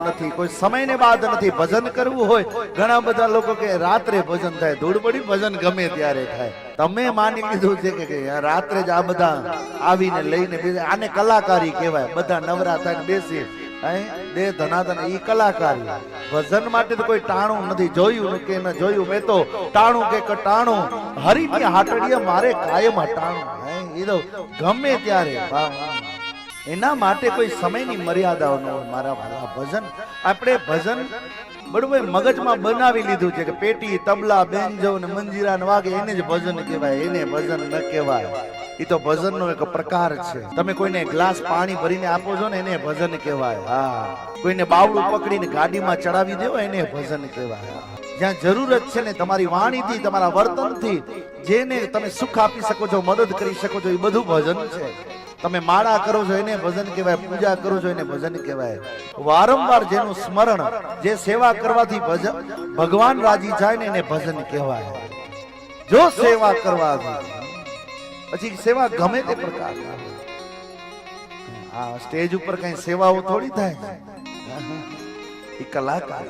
નથી, કોઈ સમયને બાદ નથી. ભજન કરવું હોય, ઘણા બધા લોકો કે રાત્રે ભજન થાય, ધૂળબડી ભજન ગમે ત્યારે થાય. તમે માની લીધું છે કે રાત્રે જ આ બધા આવીને લઈને આને કલાકારી કહેવાય. બધા નવરા થઈને બેસી દે ધનાધન, ઈ કલાકારી. ભજન માટે તો કોઈ ટાણું નથી. જોયું કે ન જોયું, મેં તો ટાણું કે કટાણું હરીની હાટડીએ મારે કાયમ હટાણું. એ તો ગમે ત્યારે એના માટે કોઈ સમયની મર્યાદાઓ ન હોય. મારા ભાલા ભજન આપણે ભજન બરોબર મગજમાં બનાવી લીધું છે કે પેટી તબલા બેન્જો ને મંજીરા ને વાગે એને જ ભજન કહેવાય, એને ભજન ન કહેવાય. એ તો ભજનનો એક પ્રકાર છે. તમે કોઈને ગ્લાસ પાણી ભરીને આપો છો ને એને ભજન કહેવાય. હા, કોઈને બાવડું પકડીને ગાડીમાં ચડાવી દેવો એને ભજન કહેવાય. જ્યાં જરૂરત છે ને તમારી વાણીથી તમારા વર્તનથી જેને તમે સુખ આપી શકો છો, મદદ કરી શકો છો, એ બધું ભજન છે. તમે માળા કરો છો એને ભજન કહેવાય, પૂજા કરો છો એને ભજન કહેવાય. વારંવાર જેનું સ્મરણ, જે સેવા કરવાથી ભગવાન રાજી જાય ને એને ભજન કહેવાય. જો સેવા કરવાથી પછી સેવા ગમે તે પ્રકારની. આ સ્ટેજ ઉપર કઈ સેવાઓ થોડી થાય, એ કલાકાર.